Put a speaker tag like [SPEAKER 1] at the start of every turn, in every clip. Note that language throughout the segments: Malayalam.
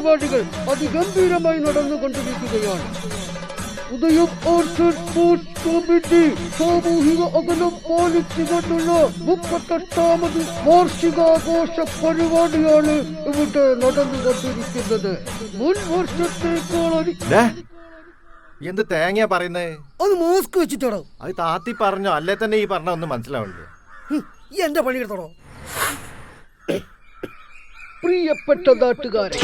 [SPEAKER 1] പരിപാടികൾ അതിഗംഭീരമായി നടന്നുകൊണ്ടിരിക്കുകയാണ്. ഉദയം ഓർച്ചഡ് സ്പോർട്സ് കമ്മിറ്റി സാമൂഹിക അകലം പാലിച്ചുകൊണ്ടുള്ള 38ാമത് വാർഷികാഘോഷ പരിപാടിയാണ് ഇവിടെ നടന്നുകൊണ്ടിരിക്കുന്നത്. മുൻ വർഷത്തേക്കാൾ
[SPEAKER 2] എന്ത് തേങ്ങയാ പറയുന്നേ?
[SPEAKER 1] അത് മാസ്ക് വെച്ചിട്ടാണോ?
[SPEAKER 2] അത് താത്തി പറഞ്ഞോ? അല്ലേ തന്നെ ഈ പറഞ്ഞ ഒന്നും മനസ്സിലാവില്ലേ?
[SPEAKER 1] എന്റെ പണി എടുത്തോ. പ്രിയപ്പെട്ട നാട്ടുകാരെ,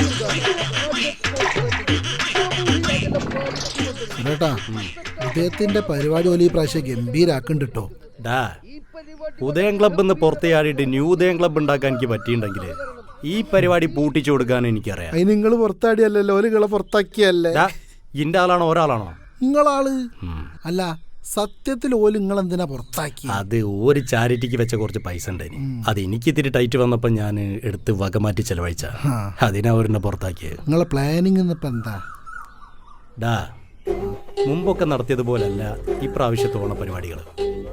[SPEAKER 3] ഉദയത്തിന്റെ പരിപാടി പോലെ ഈ പ്രാവശ്യം ഗംഭീരാക്കുന്നുണ്ട് കേട്ടോ.
[SPEAKER 4] ഉദയം ക്ലബ് എന്ന് പുറത്തുചാടിയിട്ട് ന്യൂ ഉദയം ക്ലബ് ഉണ്ടാക്കാൻ എനിക്ക് പറ്റിയിട്ടുണ്ടെങ്കിൽ ഈ പരിപാടി പൂട്ടിച്ചു കൊടുക്കാൻ എനിക്കറിയാം.
[SPEAKER 3] അതിന് നിങ്ങൾ പുറത്താടിയല്ലോ, നിങ്ങളെ പുറത്താക്കിയല്ലേ.
[SPEAKER 4] ഇന്റെ ആളാണോ ഒരാളാണോ?
[SPEAKER 3] നിങ്ങളാള് അല്ല, സത്യത്തിൽ ഓല് നിങ്ങൾ എന്തിനാ പുറത്താക്കി?
[SPEAKER 4] അത് ഒരു ചാരിറ്റിക്ക് വെച്ച കുറച്ച് പൈസ ഉണ്ടായി. അത് എനിക്ക് ഇത്തിരി ടൈറ്റ് വന്നപ്പോ ഞാൻ എടുത്ത് വകമാറ്റി ചെലവഴിച്ച. അതിനാ അവരെന്നെ പുറത്താക്കിയത്.
[SPEAKER 3] നിങ്ങളെ പ്ലാനിങ് ഇപ്പൊ എന്താ?
[SPEAKER 4] മുമ്പൊക്കെ നടത്തിയതുപോലല്ല ഇപ്രാവശ്യത്തെ ഓണ പരിപാടികൾ.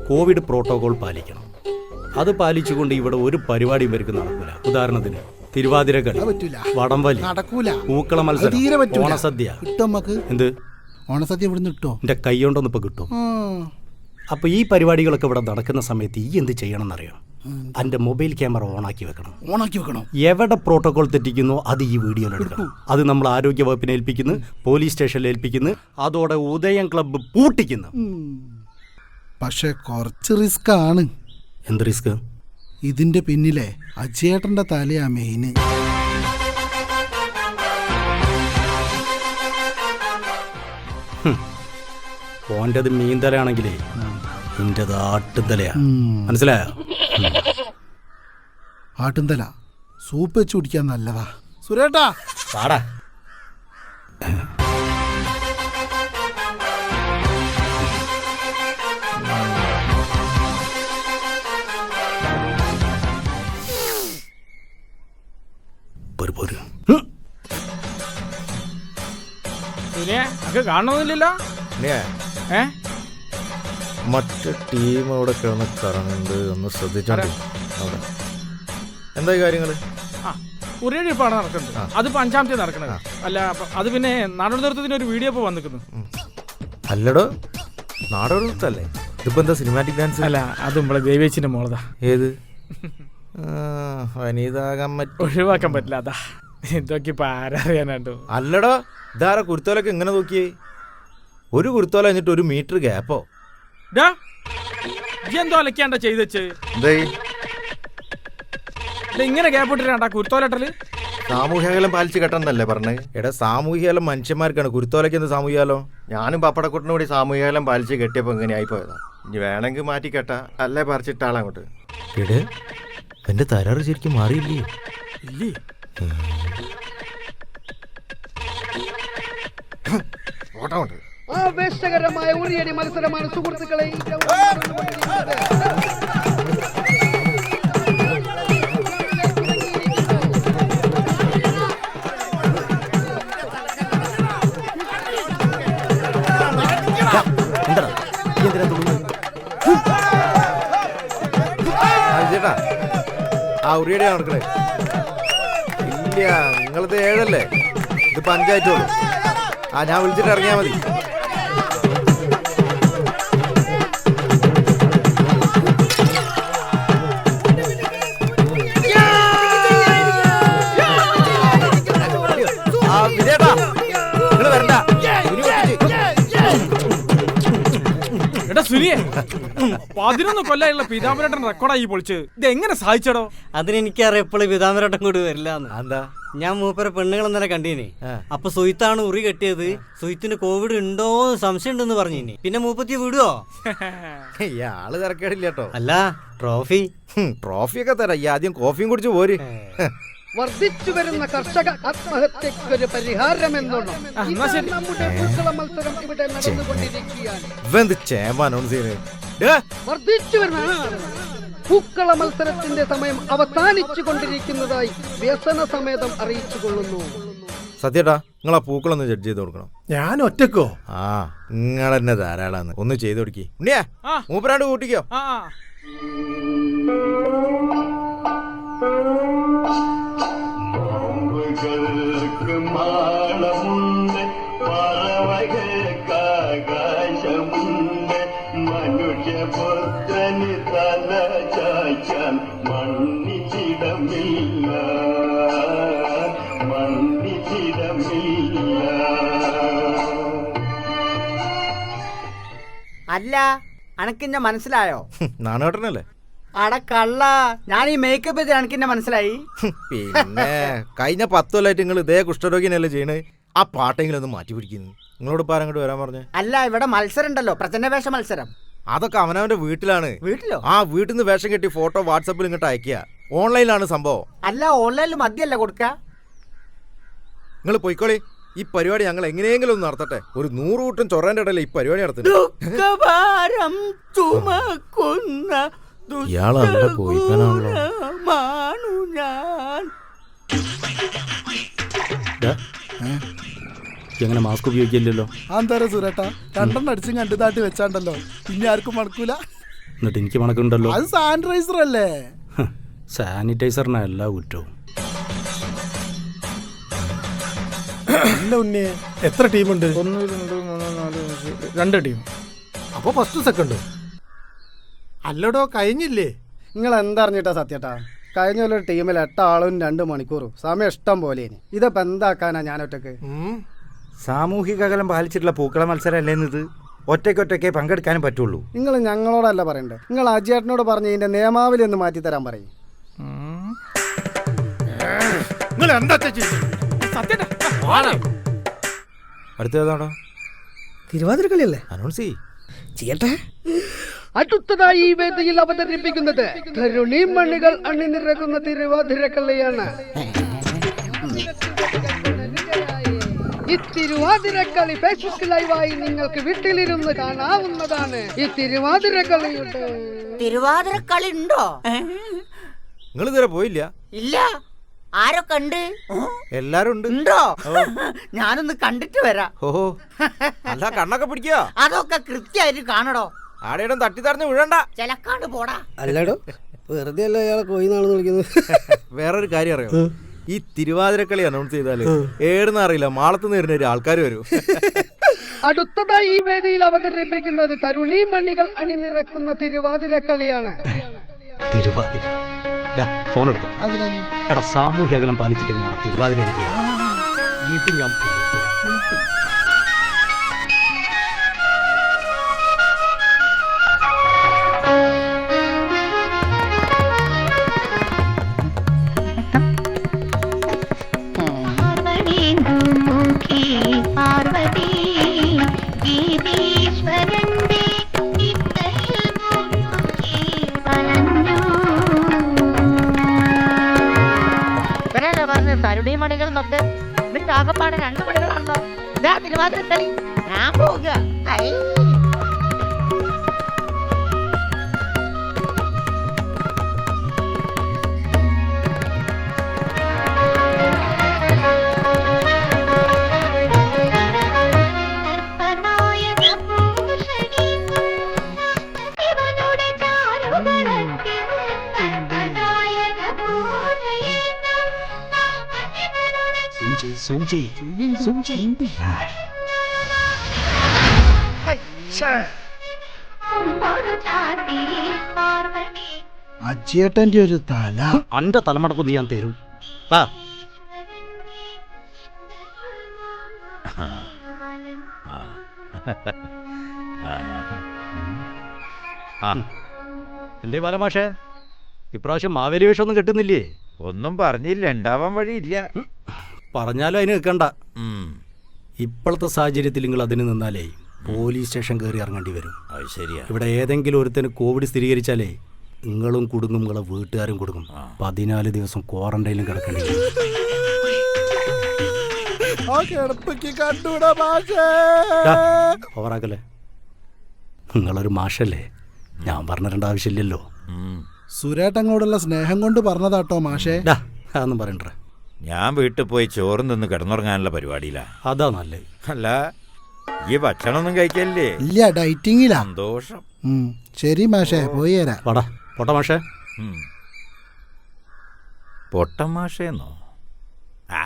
[SPEAKER 4] കോവിഡ് പ്രോട്ടോകോൾ പാലിക്കണം. അത് പാലിച്ചുകൊണ്ട് ഇവിടെ ഒരു പരിപാടിയും ഇവർക്ക് നടക്കൂല. ഉദാഹരണത്തിന് തിരുവാതിരക്കളി, വടംവലി, പൂക്കള മത്സരം, ഓണസദ്യ. എന്ത്
[SPEAKER 3] ഓണസദ്യ ഇവിടുന്ന് കിട്ടോ?
[SPEAKER 4] എന്റെ കൈ കൊണ്ടൊന്നും ഇപ്പൊ കിട്ടും. അപ്പൊ ഈ പരിപാടികളൊക്കെ ഇവിടെ നടക്കുന്ന സമയത്ത് ഈ എന്ത് ചെയ്യണം എന്നറിയോ? എന്റെ മൊബൈൽ ക്യാമറ ഓണാക്കി വെക്കണം. എവിടെ പ്രോട്ടോകോൾ തെറ്റിക്കുന്നോ അത് ഈ വീഡിയോയിൽ എടുക്കണം. അത് നമ്മൾ ആരോഗ്യ വകുപ്പിനെ ഏൽപ്പിക്കുന്നു, പോലീസ് സ്റ്റേഷനിൽ ഏൽപ്പിക്കുന്നു, അതോടെ ഉദയം ക്ലബ്ബ് പൂട്ടിക്കുന്നു.
[SPEAKER 3] പക്ഷെ കുറച്ച് റിസ്ക് ആണ്.
[SPEAKER 4] എന്ത് റിസ്ക്?
[SPEAKER 3] ഇതിന്റെ പിന്നിലെ അജയേട്ടന്റെ തലയാ മെയിന്.
[SPEAKER 4] ഓൻ്റെത് മീൻതലയാണെങ്കിലേ നിന്റേത് ആട്ടുംതലയാ. മനസ്സിലായോ?
[SPEAKER 3] ആട്ടുംതല സൂപ്പ് വെച്ച് കുടിക്കാൻ നല്ലതാ. സുരേട്ടാ
[SPEAKER 4] പാടാ.
[SPEAKER 5] കാണുന്നില്ലല്ലോ.
[SPEAKER 2] മറ്റു ടീം അവിടെ കിടന്ന് കറങ്ങുന്നുണ്ട്, ഒന്ന് ശ്രദ്ധിച്ചോണ്ട്. എന്തായി കാര്യങ്ങള്?
[SPEAKER 5] ഉറിയടി ഇപ്പാണ് നടക്കുന്നത്. അതിപ്പോ 5ാമത്തെ നടക്കണത്. അല്ല അത് പിന്നെ നാടോടി നൃത്തത്തിന് ഒരു വീഡിയോ ഇപ്പൊ വന്നിക്കുന്നു.
[SPEAKER 2] അല്ലടോ, നാടോടി നൃത്തല്ലേ? ഇതിപ്പോ എന്താ സിനിമാറ്റിക് ഡാൻസ്?
[SPEAKER 5] അല്ല, അത് നമ്മളെ ദേവേച്ചിന്റെ മോളതാ.
[SPEAKER 2] ഏത് വനിതാകാൻ
[SPEAKER 5] ഒഴിവാക്കാൻ പറ്റില്ല. അതാ എന്തൊക്കെ ഇപ്പൊ ആരറിയാനാണ്ടോ.
[SPEAKER 2] അല്ലടോ, ഇതാരാ കുരുത്തോലൊക്കെ ഇങ്ങനെ നോക്കിയേ? ഒരു കുരുത്തോല കഴിഞ്ഞിട്ട് 1 മീറ്റർ ഗ്യാപ്പോ?
[SPEAKER 5] എന്തോ അലക്കാണ്ട ചെയ്തച്ച് ഇങ്ങനെ ഗ്യാപ്പ് ഇട്ടിട്ടാ കുരുത്തോലട്ടല്?
[SPEAKER 2] സാമൂഹ്യകലം പാലിച്ച് കെട്ടെന്നല്ലേ പറഞ്ഞത്? എടാ, സാമൂഹ്യകലം മനുഷ്യന്മാർക്കാണ്, കുരുത്തോലയ്ക്ക് എന്ത് സാമൂഹ്യകലം? ഞാനും പപ്പടക്കുട്ടിനും കൂടി സാമൂഹ്യകലം പാലിച്ച് കെട്ടിയപ്പോ ഇങ്ങനെ ആയിപ്പോയതാ. ഇനി വേണമെങ്കിൽ മാറ്റി കെട്ടാ, അല്ലേ പറിച്ചിട്ടാളങ്ങോട്ട്. എടേ, എന്റെ തരാറ് ശരിക്കും മാറിയില്ലേ?
[SPEAKER 5] ഇല്ലേ?
[SPEAKER 2] ഓട്ടമുണ്ട്.
[SPEAKER 1] ആവേശകരമായ ഉറിയടി മത്സരമാണ് സുഹൃത്തുക്കളെ.
[SPEAKER 2] ചേട്ടാ, ആ ഉറിയടി നടക്കണേ? ഇല്ല, നിങ്ങളത് 7 ഇത് 5 ഞാൻ വിളിച്ചിട്ട് ഇറങ്ങിയാ മതി.
[SPEAKER 5] എടാ സുനിയെ, 11 കൊല്ലമുള്ള പീതാംബരേട്ടൻ റെക്കോർഡായി പൊളിച്ച്. ഇത് എങ്ങനെ സാധിച്ചടോ?
[SPEAKER 6] അതിനെനിക്കറിയാം എപ്പോഴും പീതാംബരേട്ടൻ കൂടി വരില്ലാന്ന്.
[SPEAKER 2] എന്താ?
[SPEAKER 6] ഞാൻ മൂപ്പരെ പെണ്ണുങ്ങളെന്നല്ല കണ്ടീനെ. അപ്പൊ സുയിത്താണ് ഉറി കെട്ടിയത്. സുയിത്തിന് കോവിഡ് ഉണ്ടോന്ന് സംശയം ഉണ്ടെന്ന് പറഞ്ഞിനി. പിന്നെ മൂപ്പത്തിയെ വിടുവോ?
[SPEAKER 2] ഇയാള് തിരക്കേടില്ല കേട്ടോ.
[SPEAKER 6] അല്ല,
[SPEAKER 2] ട്രോഫിയൊക്കെ തരാം. ഈ ആദ്യം കോഫിയും കുടിച്ച് പോര്.
[SPEAKER 1] വർദ്ധിച്ചു വരുന്ന കർഷക ആത്മഹത്യക്കൊരു പരിഹാരം എന്നോണം നമ്മുടെ പൂക്കള മത്സരം ഇവിടെ നടന്നുകൊണ്ടിരിക്കുകയാണ്. വർദ്ധിച്ചു വരുന്ന പൂക്കള മത്സരത്തിന്റെ സമയം അവസാനിച്ചു കൊണ്ടിരിക്കുന്നതായി വ്യസന സമേതം അറിയിച്ചു കൊള്ളുന്നു.
[SPEAKER 2] സത്യേട്ടാ, നിങ്ങളാ പൂക്കളൊന്ന് ജഡ്ജ് ചെയ്ത് കൊടുക്കണം.
[SPEAKER 3] ഞാൻ ഒറ്റക്കോ?
[SPEAKER 2] ആ, നിങ്ങൾ തന്നെ ധാരാളാന്ന്. ഒന്ന് ചെയ്ത് കൊടുക്കി. ഉണ്ണിയാ, മൂപ്പരാണ്ട് കൂട്ടിക്കോ.
[SPEAKER 7] നോമ്പുകൾക്ക് മാളമുണ്ട് പറവകൾക്കാകാശമുണ്ട് മനുഷ്യപുത്രന് തല ചായ്ക്കാൻ മണ്ണിച്ചിടമില്ല മണ്ണിച്ചിടമില്ല.
[SPEAKER 8] അല്ല അനക്കിന്നെ മനസ്സിലായോ?
[SPEAKER 2] നാണേട്ടനല്ലേ?
[SPEAKER 8] അട കള്ള, ഞാൻ ഈ മേക്കപ്പ് ചെയ്ത് അനക്കിന്നെ മനസ്സിലായി.
[SPEAKER 2] പിന്നെ കഴിഞ്ഞ 10 കൊല്ലമായിട്ട് നിങ്ങൾ ഇതേ കുഷ്ഠരോഗിനല്ലേ ചെയ്യണേ? ആ പാട്ടെങ്കിലും ഒന്ന് മാറ്റി പിടിക്കുന്നു. നിങ്ങളോട് ഇപ്പം അങ്ങോട്ട് വരാൻ പറഞ്ഞേ?
[SPEAKER 8] അല്ല ഇവിടെ മത്സരം ഉണ്ടല്ലോ, പ്രചന്നവേഷ മത്സരം.
[SPEAKER 2] അതൊക്കെ അവനവന്റെ വീട്ടിലാണ്.
[SPEAKER 8] വീട്ടിലോ?
[SPEAKER 2] ആ വീട്ടിൽ നിന്ന് വേഷം കെട്ടി ഫോട്ടോ വാട്സപ്പിൽ ഇങ്ങോട്ട് അയക്കുക. ഓൺലൈനിലാണ് സംഭവം.
[SPEAKER 8] അല്ല ഓൺലൈനിൽ മദ്യല്ല കൊടുക്ക.
[SPEAKER 2] നിങ്ങൾ പോയിക്കോളി. ഈ പരിപാടി ഞങ്ങൾ എങ്ങനെയെങ്കിലും ഒന്ന് നടത്തട്ടെ. ഒരു 100 കൂട്ടം ചൊറേന്റെ ഇടയിൽ ഈ പരിപാടി നടത്തുന്നത്.
[SPEAKER 8] ദുഃഖഭാരം ചുമക്കുന്ന
[SPEAKER 2] ഇയാളല്ല കോയിപ്പനാണല്ലോ.
[SPEAKER 8] ദുഷ്ടമാണു ഞാൻ.
[SPEAKER 4] എങ്ങനെ മാസ്ക് ഉപയോഗിക്കില്ലല്ലോ?
[SPEAKER 3] അന്തര സുരേട്ടാ 2 അടിച്ചും കണ്ടുതാട്ടി വെച്ചാണ്ടല്ലോ, പിന്നെ ആർക്കും മണക്കൂല.
[SPEAKER 4] എന്നിട്ട് എനിക്ക് മണക്കുണ്ടല്ലോ.
[SPEAKER 3] അത് സാനിറ്റൈസർ അല്ലേ?
[SPEAKER 4] സാനിറ്റൈസറിനാ എല്ലാ കുറ്റവും.
[SPEAKER 5] അല്ല ഉണ്ണി, എത്ര ടീമുണ്ട്? 1 2 3 4 5 2 ടീം.
[SPEAKER 3] അപ്പൊ ഫസ്റ്റ് സെക്കൻഡ് അല്ലടോ, കഴിഞ്ഞില്ലേ?
[SPEAKER 1] നിങ്ങൾ എന്തറിഞ്ഞിട്ടാ സത്യേട്ടാ? കഴിഞ്ഞ ഒരു ടീമിൽ 8 ആളും 2 മണിക്കൂറും സമയം ഇഷ്ടം പോലെ. ഇതിപ്പോ എന്താക്കാനാ ഞാൻ ഒറ്റക്ക്?
[SPEAKER 9] സാമൂഹിക അകലം പാലിച്ചിട്ടുള്ള പൂക്കള മത്സരം അല്ലേന്നത്? ഒറ്റയ്ക്കൊറ്റയ്ക്കേ പങ്കെടുക്കാനും പറ്റുള്ളൂ.
[SPEAKER 1] നിങ്ങൾ ഞങ്ങളോടല്ല പറയണ്ടേ, നിങ്ങൾ അജിയേട്ടനോട് പറഞ്ഞ് ഇതിന്റെ നിയമാവലി ഒന്ന് മാറ്റി തരാൻ പറയും.
[SPEAKER 2] അടുത്തേതാണോ?
[SPEAKER 1] തിരുവാതിരക്കളിയല്ലേ?
[SPEAKER 2] അനൗൺസ്
[SPEAKER 1] ചെയ്യട്ടെ. അടുത്തതായി ഈ വേദിയിൽ അവതരിപ്പിക്കുന്നത് തരുണിമണികൾ അണിനിരക്കുന്ന തിരുവാതിരക്കളിയാണ്. ഈ തിരുവാതിരക്കളി ഫേസ്ബുക്ക് ലൈവായി നിങ്ങൾക്ക് വീട്ടിലിരുന്ന് കാണാവുന്നതാണ്. ഈ തിരുവാതിരക്കളിയുടെ
[SPEAKER 8] തിരുവാതിരക്കളി ഉണ്ടോ?
[SPEAKER 2] നിങ്ങൾ ഇതുവരെ പോയില്ല?
[SPEAKER 8] ഇല്ല. ആരോ കണ്ട്?
[SPEAKER 2] എല്ലാരും ഉണ്ട്.
[SPEAKER 8] ഉണ്ടോ? ഞാനൊന്ന് കണ്ടിട്ട് വരാം.
[SPEAKER 2] ഓഹോ, അല്ല കണ്ണൊക്കെ പിടിക്കുക.
[SPEAKER 8] അതൊക്കെ കൃത്യമായിട്ട് കാണടോ.
[SPEAKER 2] ആടെയിടും തട്ടി തറഞ്ഞ് വീഴണ്ട.
[SPEAKER 8] ചിലക്കാണ്ട് പോടാ.
[SPEAKER 1] അല്ലടോ, വെറുതെ അല്ല ഇയാളെ കോയിന്നാണെന്ന് വിളിക്കുന്നത്.
[SPEAKER 2] വേറൊരു കാര്യം അറിയോ? ഈ തിരുവാതിരക്കളി അനൗൺസ് ചെയ്താല് ഏടുന്ന അറിയില്ല, മാളത്ത് നേരിടുന്ന ആൾക്കാർ വരും.
[SPEAKER 1] അടുത്തതായി ഈ വേദിയിൽ അവതരിപ്പിക്കുന്നത് തരുണിമണികൾ അണിനിരക്കുന്ന തിരുവാതിരക്കളിയാണ്.
[SPEAKER 4] തിരുവാതിര ഫോൺ എടുക്കും. എടാ, സാമൂഹ്യ അകലം പാലിച്ചിട്ട് തിരുവാതിര എനിക്ക് ഞാൻ
[SPEAKER 8] തരുണിമണികൾ നോക്ക്. എന്നിട്ട് ആകപ്പാടെ 2 മണികളാണല്ലോ. ഇതാ തിരുവാതിരക്കളി. ഞാൻ പോവുക.
[SPEAKER 3] അജിയേട്ടന്റെ ഒരു തല.
[SPEAKER 4] അന്റെ തലമടക്കൊന്ന് ഞാൻ തരും. വാ. എന്തേ ബാലമാഷേ, ഇപ്രാവശ്യം മാവേലി വേഷമൊന്നും കിട്ടുന്നില്ലേ?
[SPEAKER 9] ഒന്നും പറഞ്ഞില്ല, ഉണ്ടാവാൻ വഴിയില്ല.
[SPEAKER 4] പറഞ്ഞാലും അതിന് നിൽക്കണ്ട. ഇപ്പോഴത്തെ സാഹചര്യത്തിൽ നിങ്ങൾ അതിന് നിന്നാലേ പോലീസ് സ്റ്റേഷൻ കയറി ഇറങ്ങേണ്ടി വരും.
[SPEAKER 9] അത് ശരിയാ.
[SPEAKER 4] ഇവിടെ ഏതെങ്കിലും ഒരുത്തന് കോവിഡ് സ്ഥിരീകരിച്ചാലേ നിങ്ങളും കുടുങ്ങും, നിങ്ങളെ വീട്ടുകാരും കുടുങ്ങും. 14 ദിവസം ക്വാറന്റൈനിലും കിടക്കേണ്ടി വരും. ഓവറാക്കല്ലേ, നിങ്ങളൊരു മാഷല്ലേ, ഞാൻ പറഞ്ഞു തരേണ്ട ആവശ്യമില്ലല്ലോ.
[SPEAKER 3] സുരേട്ടങ്ങോടുള്ള സ്നേഹം കൊണ്ട് പറഞ്ഞതാട്ടോ മാഷേ.
[SPEAKER 4] അതൊന്നും പറയണ്ട.
[SPEAKER 9] ഞാൻ വീട്ടിൽ പോയി ചോറും നിന്ന് കിടന്നുറങ്ങാനുള്ള പരിപാടിയിലാ.
[SPEAKER 4] അതാ നല്ലത്.
[SPEAKER 9] അല്ല, ഈ ഭക്ഷണമൊന്നും കഴിക്കല്ലേ?
[SPEAKER 3] ഇല്ല, ഡൈറ്റിങ്ങിലാ.
[SPEAKER 9] സന്തോഷം.
[SPEAKER 3] ശരി മാഷേ, പോയി തരാം.
[SPEAKER 4] വാടാ പൊട്ട മാഷേ.
[SPEAKER 9] പൊട്ടമാഷേന്നോ? ആ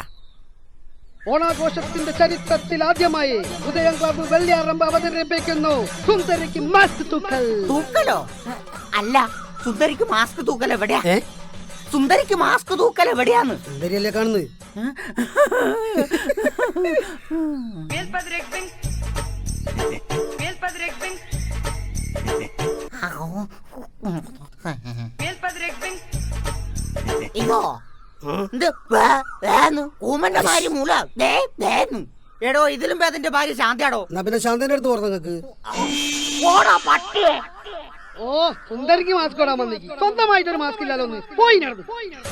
[SPEAKER 1] ഓണാഘോഷത്തിന്റെ ചരിത്രത്തിൽ ആദ്യമായി ഉദയം ക്ലബ്ബ് വെള്ളിയാറമ്പ് അവതരിപ്പിക്കുന്നു സുന്ദരിക്ക് മാസ്ക് തൂക്കൽ.
[SPEAKER 8] തൂക്കലോ? അല്ല, സുന്ദരിക്ക് മാസ്ക് തൂക്കൽ എവിടെയാ? സുന്ദരിക്ക് മാസ്ക് തൂക്കൽ എവിടെയാന്ന്?
[SPEAKER 1] സുന്ദരിയല്ലേ കാണുന്നത്?
[SPEAKER 8] ഇതോ കൂമന്റെ ഭാര്യ മൂല എടോ, ഇതിലും പേതിന്റെ ഭാര്യ ശാന്തിയാടോ.
[SPEAKER 1] എന്നാ പിന്നെ ശാന്തന്റെ അടുത്ത് പറഞ്ഞു നിങ്ങക്ക്.
[SPEAKER 8] ഓടാ പട്ടിയെ.
[SPEAKER 1] ഓ, സുന്ദരിക്ക് മാസ്ക് ഇടാൻ വന്നേക്ക്. സ്വന്തമായിട്ടൊരു മാസ്ക് ഇല്ലാലോ ഒന്ന്. പോയി നടന്നു.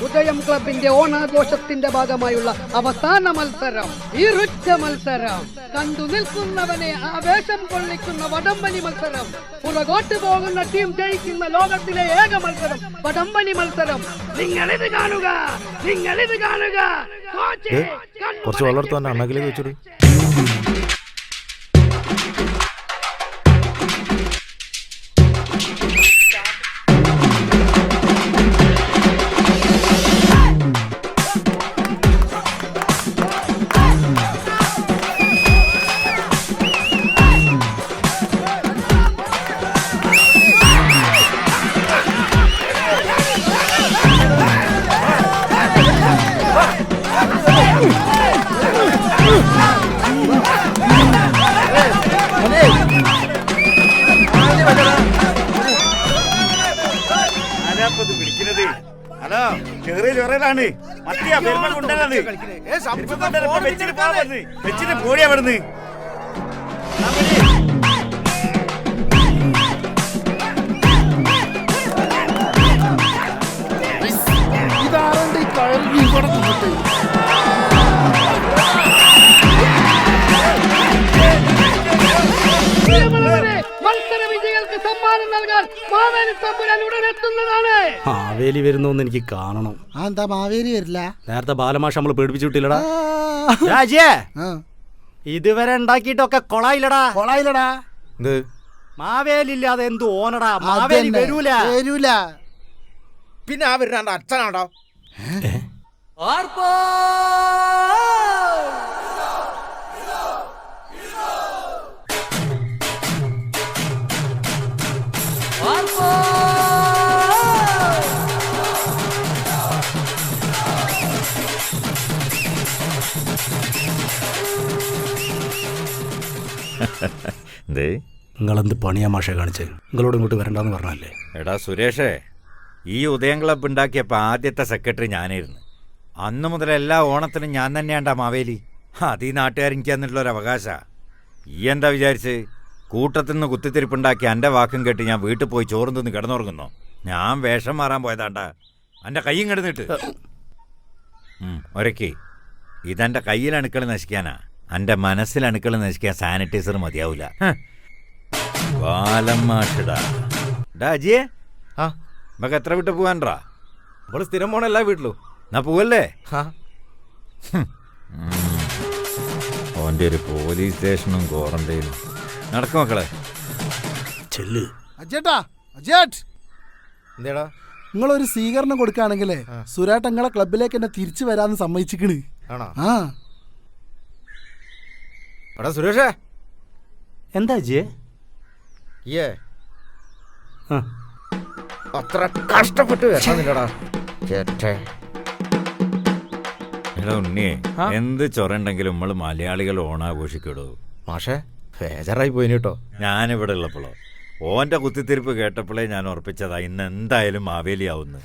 [SPEAKER 1] ഉദയം ക്ലബിന്റെ ഓണാഘോഷത്തിന്റെ ഭാഗമായുള്ള അവസാന മത്സരം, ഇരുച്ച മത്സരം, കണ്ടു നിൽക്കുന്നവനെ ആവേശം കൊള്ളിക്കുന്ന വടംവലി മത്സരം, പുറകോട്ട് പോകുന്ന ടീം ജയിക്കുന്ന ലോകത്തിലെ ഏക മത്സരം, വടംവലി മത്സരം. നിങ്ങളിത് കാണുക, നിങ്ങളിത് കാണുക.
[SPEAKER 2] കുറച്ച് വളർത്തു തന്നെ അണ്ണാക്കിലേക്ക് വെച്ചോളൂ.
[SPEAKER 9] ഹലോ, ചെറിയ ചൊറയിലാണ് മത്തിയാ പെരുമ കൊണ്ടുവന്നത്. വെച്ചിട്ട് പോടിയാ പെടുന്ന്.
[SPEAKER 3] ഇതാരണ്ട് കയറി ഇവിടെ തിന്നിട്ട്?
[SPEAKER 1] മത്സര വിജയികൾക്ക് സമ്മാനം നൽകാൻ മാവേലി തമ്പുരാൻ ഉടൻ എത്തുന്നതാണ്.
[SPEAKER 4] മാവേലി വരുന്നോന്ന് എനിക്ക് കാണണം.
[SPEAKER 3] ആ, എന്താ മാവേലി വരില്ല?
[SPEAKER 4] നേരത്തെ ബാലമാഷ നമ്മള് പേടിപ്പിച്ചു വിട്ടില്ലടാ.
[SPEAKER 3] ആ.
[SPEAKER 4] രാജേ,
[SPEAKER 3] ആ.
[SPEAKER 4] ഇതുവരെ ഉണ്ടാക്കിയിട്ടൊക്കെ കൊളായില്ലടാ.
[SPEAKER 3] കൊളായില്ലടാ.
[SPEAKER 2] എന്ത്
[SPEAKER 4] മാവേലി ഇല്ലാതെ എന്ത് ഓനടാ? മാവേലി
[SPEAKER 3] അതന്നെ,
[SPEAKER 4] വരൂല.
[SPEAKER 3] വരൂല.
[SPEAKER 2] പിന്നെ ആ വരുന്ന അച്ഛനാടോ?
[SPEAKER 9] എന്തേ?
[SPEAKER 4] നിങ്ങളെന്ത് പണിയാ മാഷ കാണിച്ച്? നിങ്ങളോട് ഇങ്ങോട്ട് വരണ്ടെന്ന് പറഞ്ഞല്ലേ?
[SPEAKER 9] എടാ സുരേഷേ, ഈ ഉദയം ക്ലബ്ബ് ഉണ്ടാക്കിയപ്പോൾ ആദ്യത്തെ സെക്രട്ടറി ഞാനായിരുന്നു. അന്ന് മുതൽ എല്ലാ ഓണത്തിനും ഞാൻ തന്നെയാണ്ടാ മാവേലി. അത് ഈ നാട്ടുകാരെനിക്ക് തന്നിട്ടുള്ളൊരു അവകാശ. ഈ എന്താ വിചാരിച്ച് കൂട്ടത്തിൽ നിന്ന് കുത്തിത്തിരിപ്പുണ്ടാക്കി എൻ്റെ വാക്കും കേട്ട് ഞാൻ വീട്ടിൽ പോയി ചോറും തിന്ന് കിടന്നുറങ്ങുന്നോ? ഞാൻ വേഷം മാറാൻ പോയതാണ്ടാ. എൻ്റെ കയ്യും കിടന്നിട്ട് ഒരക്കി. ഇതെൻ്റെ കയ്യിൽ അണുക്കൾ നശിക്കാനാ. എൻ്റെ മനസ്സിൽ അണുക്കൾ നശിക്കാൻ സാനിറ്റൈസർ മതിയാവൂല. ബാലമാഷിടാ. ഡാ അജിയേ,
[SPEAKER 2] ആ,
[SPEAKER 9] നമുക്ക് എത്ര വിട്ട് പോവാൻറാ?
[SPEAKER 2] നമ്മള് സ്ഥിരം പോണ എല്ലാ വീട്ടിലും.
[SPEAKER 9] എന്നാ പോവല്ലേ?
[SPEAKER 2] ആ,
[SPEAKER 9] ഓൻ്റെ ഒരു പോലീസ് സ്റ്റേഷനും ക്വാറന്റൈനും. നടക്കും മക്കളെ.
[SPEAKER 4] ചെല്ല്.
[SPEAKER 3] അജേട്ടാ, അജേട്ട്,
[SPEAKER 2] എന്തേടാ?
[SPEAKER 3] നിങ്ങളൊരു സ്വീകരണം കൊടുക്കുകയാണെങ്കിലേ സുരേട്ട നിങ്ങളെ ക്ലബിലേക്ക് എന്നെ തിരിച്ചു വരാന്ന് സമ്മതിച്ചിക്കണ്.
[SPEAKER 2] ആണോ?
[SPEAKER 3] ആ.
[SPEAKER 2] എടാ സുരേഷേ,
[SPEAKER 4] എന്താ ജിയെ?
[SPEAKER 2] ഏ അത്ര കഷ്ടപ്പെട്ട് വരണമെന്നില്ലടാ.
[SPEAKER 9] എടാ ഉണ്ണിയെ, എന്ത് ചൊറയുണ്ടെങ്കിലും നമ്മൾ മലയാളികൾ ഓണാഘോഷിക്കടോ.
[SPEAKER 2] മാഷേ, ബേജാറായി പോയിന് കേട്ടോ.
[SPEAKER 9] ഞാനിവിടെ ഉള്ളപ്പോഴോ ഓൻ്റെ കുത്തിത്തിരിപ്പ് കേട്ടപ്പോഴേ ഞാൻ ഉറപ്പിച്ചതാ ഇന്ന് എന്തായാലും മാവേലിയാവുന്നു.